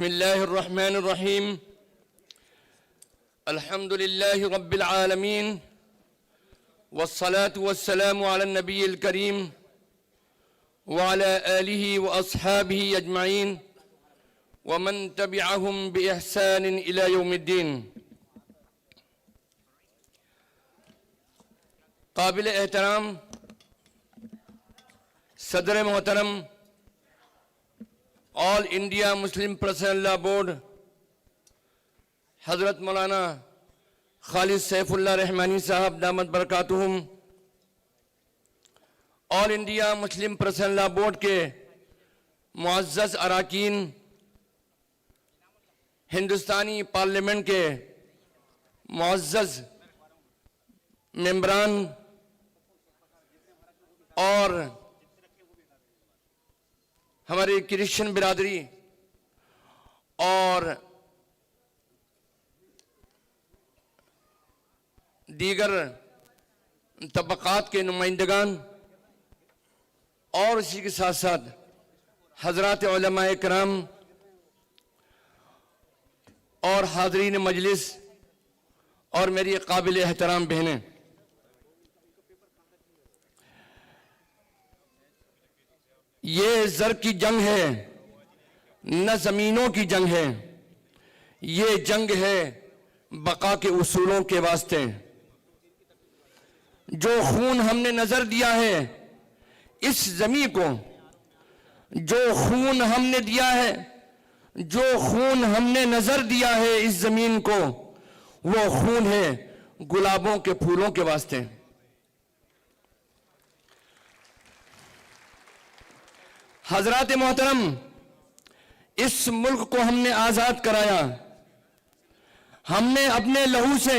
बिस्मिल्लाहिर्रहमानिर्रहीम अल्हम्दुलिल्लाहि रब्बिल आलमीन वस्सलातु वस्सलामु अला नबिय्यिल करीम व अला आलिहि व अस्हाबिहि अजमईन व मन तबिअहुम बि इहसान इला यौमिद्दीन। काबिल एहतराम सदर मोहतरम all India Muslim personal law board हज़रत मौलाना खालिद सैफुल्लाह रहमानी साहब दामत बरकातुहुम, all India Muslim personal law board के मुअज़्ज़ज़ अराकीन, हिंदुस्तानी पार्लियामेंट के मुअज़्ज़ज़ मेंबरान और हमारी क्रिश्चियन बिरादरी और दीगर तबक़ात के नुमाइंदगान और इसी के साथ साथ हज़रात उलमाए किराम और हाज़रीन मजलिस और मेरी काबिल एहतराम बहनें, ये ज़र की जंग है न ज़मीनों की जंग है, ये जंग है बका के उसूलों के वास्ते। जो खून हमने नजर दिया है इस ज़मीन को, जो खून हमने दिया है, जो खून हमने नजर दिया है इस ज़मीन को, वो खून है गुलाबों के फूलों के वास्ते। हजरात मोहतरम, इस मुल्क को हमने आजाद कराया, हमने अपने लहू से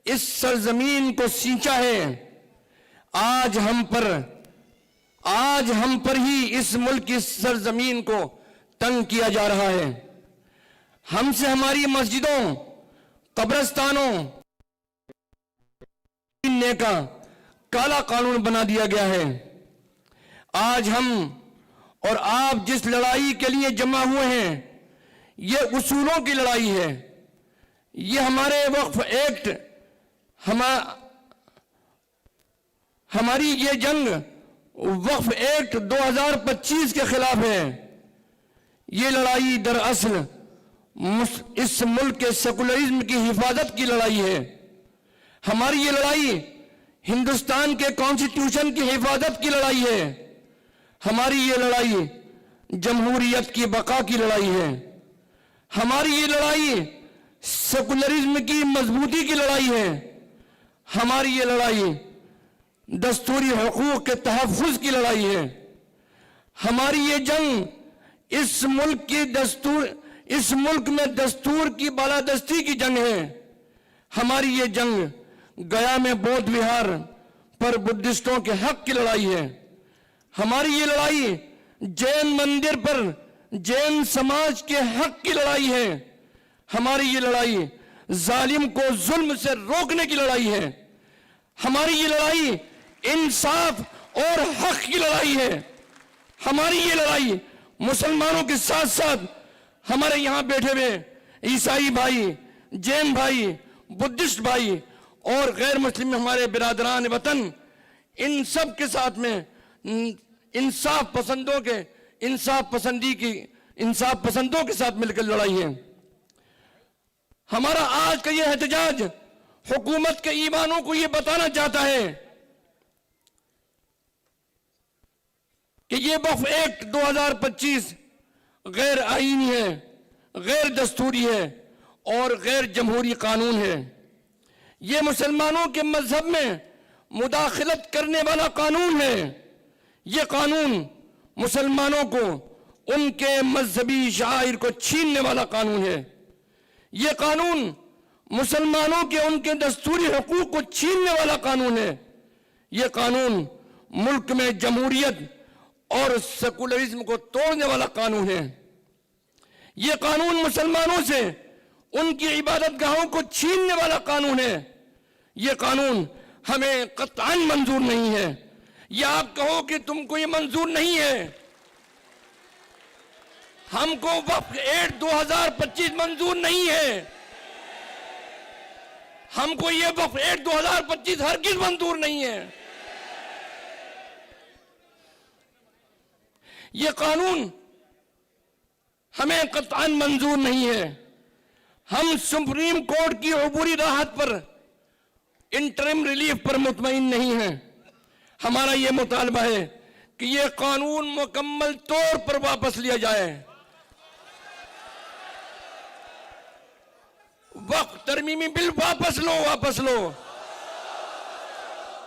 इस सरजमीन को सींचा है। आज हम पर ही इस मुल्क की सरजमीन को तंग किया जा रहा है। हमसे हमारी मस्जिदों, कब्रस्तानों का काला कानून बना दिया गया है। आज हम और आप जिस लड़ाई के लिए जमा हुए हैं, ये उसूलों की लड़ाई है। ये हमारे वक्फ एक्ट, हमारी ये जंग वक्फ एक्ट 2025 के खिलाफ है। ये लड़ाई दरअसल इस मुल्क के सेकुलरिज्म की हिफाजत की लड़ाई है। हमारी ये लड़ाई हिंदुस्तान के कॉन्स्टिट्यूशन की हिफाजत की लड़ाई है। हमारी ये लड़ाई जमहूरियत की बका की लड़ाई है। हमारी ये लड़ाई सेकुलरिज्म की मजबूती की लड़ाई है। हमारी ये लड़ाई दस्तूरी हुकूक के तहफ़्फ़ुज़ की लड़ाई है। हमारी ये जंग इस मुल्क में दस्तूर की बालादस्ती की जंग है। हमारी ये जंग गया में बौद्ध विहार पर बुद्धिस्टों के हक की लड़ाई है। हमारी ये लड़ाई जैन मंदिर पर जैन समाज के हक की लड़ाई है। हमारी ये लड़ाई जालिम को जुल्म से रोकने की लड़ाई है। हमारी ये लड़ाई इंसाफ और हक की लड़ाई है। हमारी ये लड़ाई मुसलमानों के साथ साथ हमारे यहाँ बैठे हुए ईसाई भाई, जैन भाई, बुद्धिस्ट भाई और गैर मुस्लिम हमारे बिरादरान वतन, इन सब के साथ में इंसाफ पसंदों के साथ मिलकर लड़ाई है। हमारा आज का ये एहतजाज हुकूमत के ईमानों को ये बताना चाहता है कि ये वक्फ एक्ट 2025 गैर आईनी है, गैर दस्तूरी है और गैर जमहूरी कानून है। ये मुसलमानों के मजहब में मुदाखलत करने वाला कानून है। ये कानून मुसलमानों को उनके मजहबी शाइर को छीनने वाला कानून है। ये कानून मुसलमानों के उनके दस्तूरी हुकूक को छीनने वाला कानून है। ये कानून मुल्क में जमहूरियत और सेकुलरिज्म को तोड़ने वाला कानून है। ये कानून मुसलमानों से उनकी इबादत गाहों को छीनने वाला कानून है। ये कानून हमें कतई मंजूर नहीं है। या आप कहो कि तुमको ये मंजूर नहीं है, हमको वक्फ एक्ट 2025 मंजूर नहीं है। हमको ये वक्फ एक्ट 2025 हरगिज़ मंजूर नहीं है। ये कानून हमें कतई मंजूर नहीं है। हम सुप्रीम कोर्ट की अबूरी राहत पर, इंटरिम रिलीफ पर मुतमईन नहीं हैं। हमारा ये मुतालबा है कि ये कानून मुकम्मल तौर पर वापस लिया जाए। वक्फ तरमीमी बिल वापस लो, वापस लो।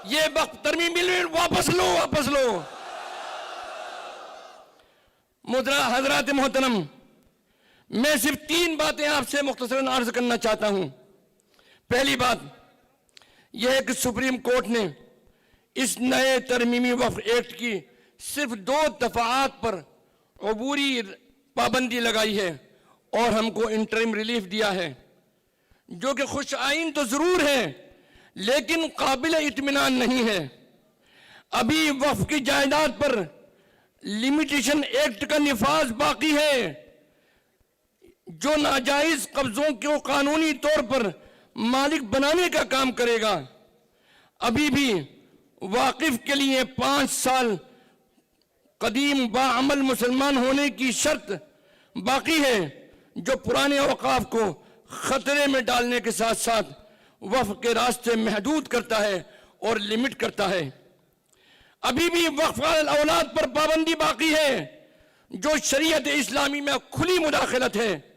ये वक्फ तरमीमी बिल वापस लो, वापस लो। हजरात मोहतरम, मैं सिर्फ 3 बातें आपसे मुख्तसरन अर्ज करना चाहता हूं। पहली बात यह है कि सुप्रीम कोर्ट ने इस नए तरमीमी वक्फ एक्ट की सिर्फ 2 दफात पर अबूरी पाबंदी लगाई है और हमको इंटरिम रिलीफ दिया है, जो कि खुश आइन तो जरूर है लेकिन काबिल इत्मीनान नहीं है। अभी वक्फ की जायदाद पर लिमिटेशन एक्ट का निफाज बाकी है, जो नाजायज कब्जों को कानूनी तौर पर मालिक बनाने का काम करेगा। अभी भी वाकिफ के लिए 5 साल कदीम बाअमल मुसलमान होने की शर्त बाकी है, जो पुराने औकाफ को खतरे में डालने के साथ साथ वक्फ के रास्ते महदूद करता है और लिमिट करता है। अभी भी वक्फ औलाद पर पाबंदी बाकी है, जो शरीयत इस्लामी में खुली मुदाखलत है।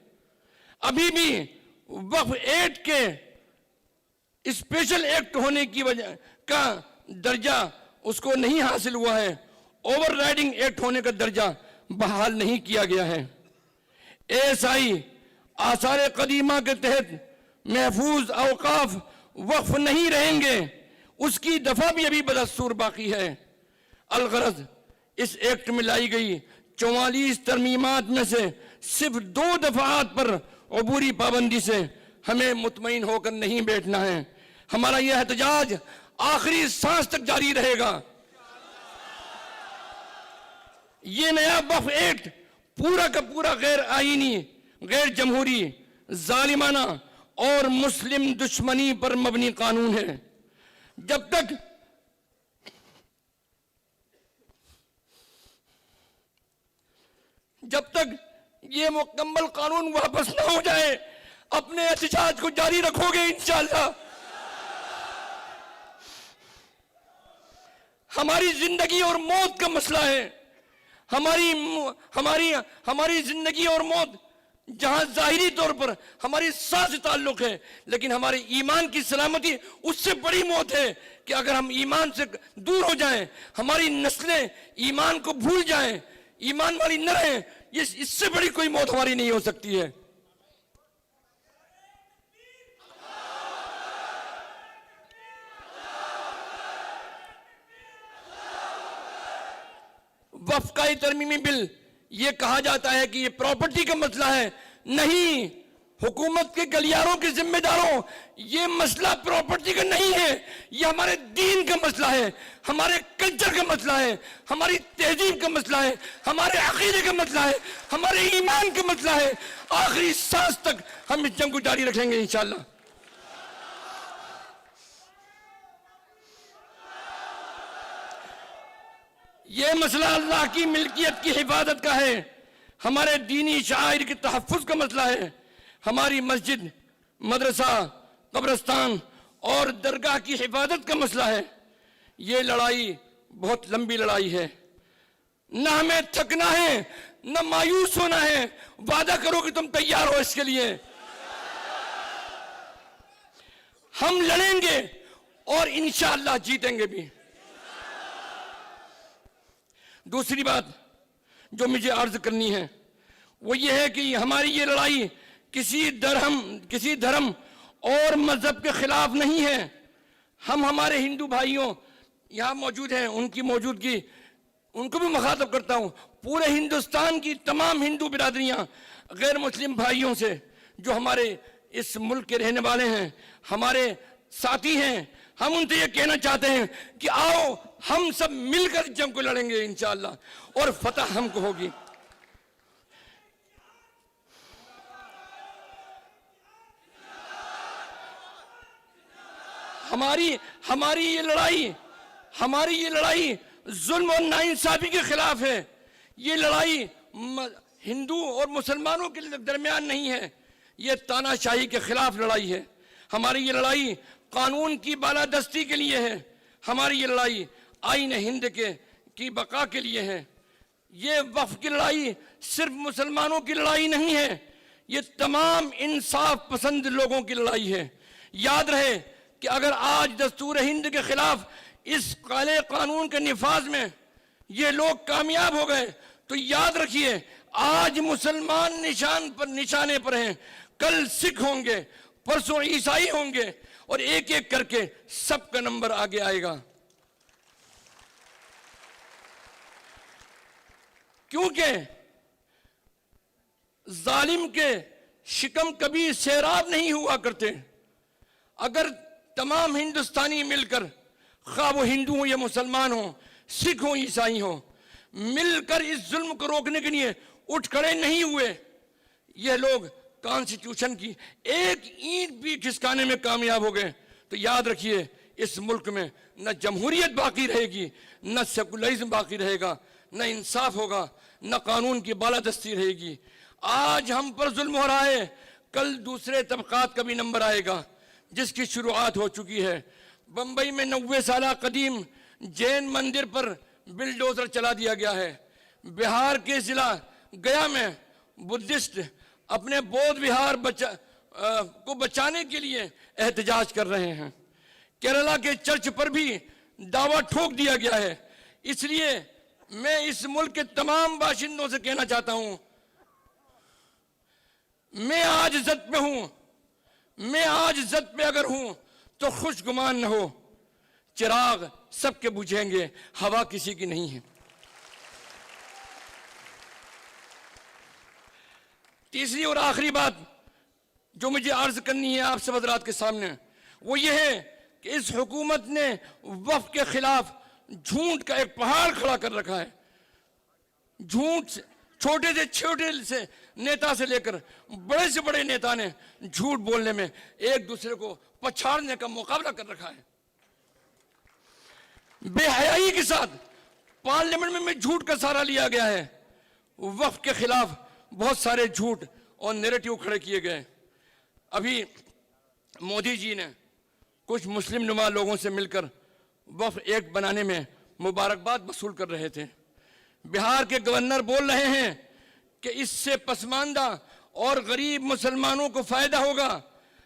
अभी भी वक्फ एक्ट के स्पेशल एक्ट होने की वजह का दर्जा उसको नहीं हासिल हुआ है, ओवरराइडिंग एक्ट होने का दर्जा बहाल नहीं किया गया है। एएसआई आसार कदीमा के तहत महफूज औकाफ वक्फ नहीं रहेंगे, उसकी दफा भी अभी बदस्तूर बाकी है। अलगरज इस एक्ट में लाई गई 44 तरमीमात में से सिर्फ 2 दफात पर अबूरी पाबंदी से हमें मुतमईन होकर नहीं बैठना है। हमारा यह एहतजाज आखिरी सांस तक जारी रहेगा। ये नया वक्फ एक्ट पूरा का पूरा गैर आईनी, गैर जमहूरी, जालिमाना और मुस्लिम दुश्मनी पर मबनी कानून है। जब तक ये मुकम्मल कानून वापस ना हो जाए, अपने एहतजाज को जारी रखोगे इंशाअल्लाह। हमारी जिंदगी और मौत का मसला है। हमारी जिंदगी और मौत जहां जाहिरी तौर पर हमारी सांस से ताल्लुक है, लेकिन हमारे ईमान की सलामती उससे बड़ी मौत है कि अगर हम ईमान से दूर हो जाएं, हमारी नस्लें ईमान को भूल जाएं, ईमान वाली न रहें, इससे बड़ी कोई मौत हमारी नहीं हो सकती है। वक्फ का तरमीमी बिल, ये कहा जाता है कि ये प्रॉपर्टी का मसला है। नहीं, हुकूमत के गलियारों के जिम्मेदारों, ये मसला प्रॉपर्टी का नहीं है, ये हमारे दीन का मसला है, हमारे कल्चर का मसला है, हमारी तहजीब का मसला है, हमारे अकीदे का मसला है, हमारे ईमान का मसला है। आखिरी सांस तक हम इस जंग को जारी रखेंगे इंशाअल्लाह। ये मसला अल्लाह की मिल्कियत की हिफाजत का है, हमारे दीनी शायर के तहफ़्फ़ुज़ का मसला है, हमारी मस्जिद, मदरसा, कब्रिस्तान और दरगाह की हिफाजत का मसला है। ये लड़ाई बहुत लंबी लड़ाई है, न हमें थकना है न मायूस होना है। वादा करो कि तुम तैयार हो इसके लिए। हम लड़ेंगे और इंशाअल्लाह जीतेंगे भी। दूसरी बात जो मुझे अर्ज करनी है वो ये है कि हमारी ये लड़ाई किसी धर्म और मजहब के खिलाफ नहीं है। हम हमारे हिंदू भाइयों यहाँ मौजूद हैं, उनकी मौजूदगी, उनको भी मुखातब करता हूँ, पूरे हिंदुस्तान की तमाम हिंदू बिरादरियाँ गैर मुस्लिम भाइयों से जो हमारे इस मुल्क के रहने वाले हैं, हमारे साथी हैं, हम उनसे ये कहना चाहते हैं कि आओ हम सब मिलकर जंग को लड़ेंगे इंशाअल्लाह और फतह हमको होगी। हमारी हमारी ये लड़ाई जुल्म और नाइंसाफी के खिलाफ है। ये लड़ाई हिंदू और मुसलमानों के दरमियान नहीं है, ये तानाशाही के खिलाफ लड़ाई है। हमारी ये लड़ाई कानून की बालादस्ती के लिए है। हमारी ये लड़ाई आईन हिंद की बका के लिए है। ये वक्फ की लड़ाई सिर्फ मुसलमानों की लड़ाई नहीं है, ये तमाम इंसाफ पसंद लोगों की लड़ाई है। याद रहे कि अगर आज दस्तूर हिंद के खिलाफ इस काले कानून के निफाज में ये लोग कामयाब हो गए तो याद रखिए आज मुसलमान निशाने पर हैं, कल सिख होंगे, परसों ईसाई होंगे और एक एक करके सबका नंबर आगे आएगा। क्योंकि जालिम के शिकम कभी सैराब नहीं हुआ करते। अगर तमाम हिंदुस्तानी मिलकर, खा वो हिंदू हो या मुसलमान हो, सिख हो ईसाई हो, मिलकर इस जुल्म को रोकने के लिए उठ खड़े नहीं हुए, ये लोग कॉन्स्टिट्यूशन की एक ईंट भी खिसकाने में कामयाब हो गए, तो याद रखिए इस मुल्क में न जमहूरियत बाकी रहेगी, न सेकुलरिज्म बाकी रहेगा, न इंसाफ होगा, न कानून की बालादस्ती रहेगी। आज हम पर जुल्म हो रहा है, कल दूसरे तबकात का भी नंबर आएगा, जिसकी शुरुआत हो चुकी है। बंबई में 90 साल कदीम जैन मंदिर पर बिलडोजर चला दिया गया है। बिहार के जिला गया में बुद्धिस्ट अपने बौद्ध विहार को बचाने के लिए एहतजाज कर रहे हैं। केरला के चर्च पर भी दावा ठोक दिया गया है। इसलिए मैं इस मुल्क के तमाम बाशिंदों से कहना चाहता हूं, मैं आज इज्जत पे हूं, मैं आज इज्जत पे अगर हूं तो खुशगुमान न हो, चिराग सबके बुझेंगे, हवा किसी की नहीं है। तीसरी और आखिरी बात जो मुझे अर्ज करनी है आप सब हज़रात के सामने, वो ये है कि इस हुकूमत ने वक्फ के खिलाफ झूठ का एक पहाड़ खड़ा कर रखा है। झूठ, छोटे से नेता से लेकर बड़े से बड़े नेता ने झूठ बोलने में एक दूसरे को पछाड़ने का मुकाबला कर रखा है। बेहयाई के साथ पार्लियामेंट में झूठ का सहारा लिया गया है। वक्फ के खिलाफ बहुत सारे झूठ और नैरेटिव खड़े किए गए। अभी मोदी जी ने कुछ मुस्लिम नुमा लोगों से मिलकर वक्फ एक्ट बनाने में मुबारकबाद वसूल कर रहे थे। बिहार के गवर्नर बोल रहे हैं कि इससे पसमानदा और गरीब मुसलमानों को फायदा होगा।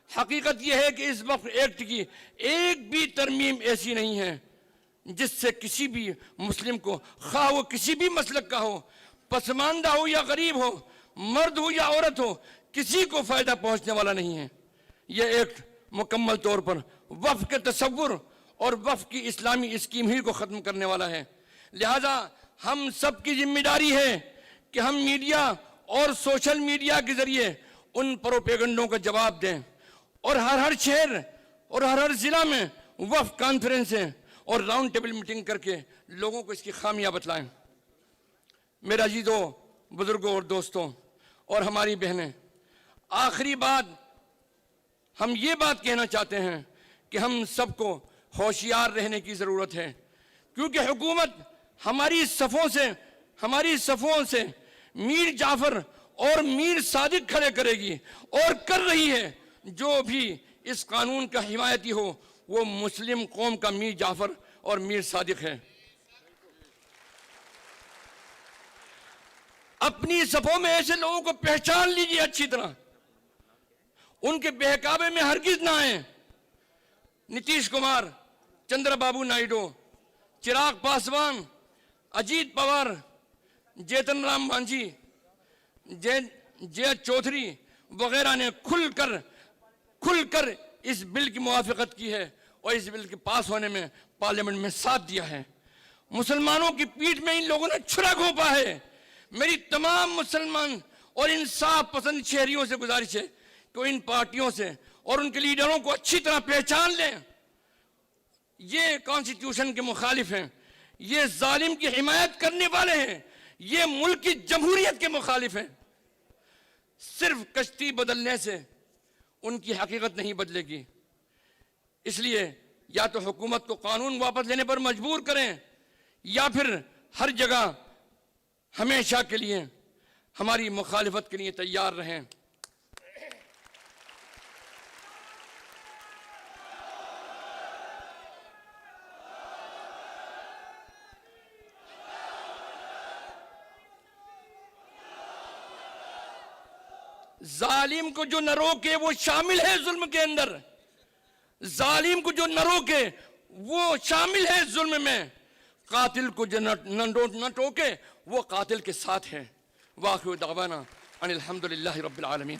हकीकत यह है कि इस वक्फ एक्ट की एक भी तरमीम ऐसी नहीं है जिससे किसी भी मुस्लिम को, खा वो किसी भी मसलक का हो, पसमानदा हो या गरीब हो, मर्द हो या औरत हो, किसी को फायदा पहुंचने वाला नहीं है। यह एक्ट मुकम्मल तौर पर वक्फ के तसव्वुर और वक्फ की इस्लामी स्कीम ही को ख़त्म करने वाला है। लिहाजा हम सब की जिम्मेदारी है कि हम मीडिया और सोशल मीडिया के जरिए उन प्रोपेगेंडों का जवाब दें और हर शहर और हर जिला में वक्फ कॉन्फ्रेंसें और राउंड टेबल मीटिंग करके लोगों को इसकी खामियां बतलाएं। मेरा अजीजों, बुजुर्गों और दोस्तों और हमारी बहनें, आखिरी बात हम ये बात कहना चाहते हैं कि हम सबको होशियार रहने की ज़रूरत है, क्योंकि हुकूमत हमारी सफ़ों से मीर जाफ़र और मीर सादिक खड़े करेगी और कर रही है। जो भी इस कानून का हिमायती हो वो मुस्लिम कौम का मीर जाफ़र और मीर सादिक है। अपनी सफ़ों में ऐसे लोगों को पहचान लीजिए अच्छी तरह, उनके बहकावे में हरगिज ना आए। नीतीश कुमार, चंद्रबाबू नायडू, चिराग पासवान, अजीत पवार, जेतन राम मांझी, जय चौधरी वगैरह ने खुलकर इस बिल की मुवाफिकत की है और इस बिल के पास होने में पार्लियामेंट में साथ दिया है। मुसलमानों की पीठ में इन लोगों ने छुरा घोंपा है। मेरी तमाम मुसलमान और इंसाफ पसंद शहरियों से गुजारिश है कि इन पार्टियों से और उनके लीडरों को अच्छी तरह पहचान लें। ये कॉन्स्टिट्यूशन के मुखालिफ हैं, ये जालिम की हिमायत करने वाले हैं, ये मुल्क की जमहूरियत के मुखालिफ हैं। सिर्फ कश्ती बदलने से उनकी हकीकत नहीं बदलेगी। इसलिए या तो हुकूमत को कानून वापस लेने पर मजबूर करें या फिर हर जगह हमेशा के लिए हमारी मुखालिफत के लिए तैयार रहें। जालिम को जो न रोके वो शामिल है जुल्म के अंदर, जालिम को जो न रोके वो शामिल है जुल्म में, कातिल को जो न टोके वो कातिल के साथ है। वाखिर दावाना अनिल हम्दुलिल्लाहि रब्बिल आलमीन।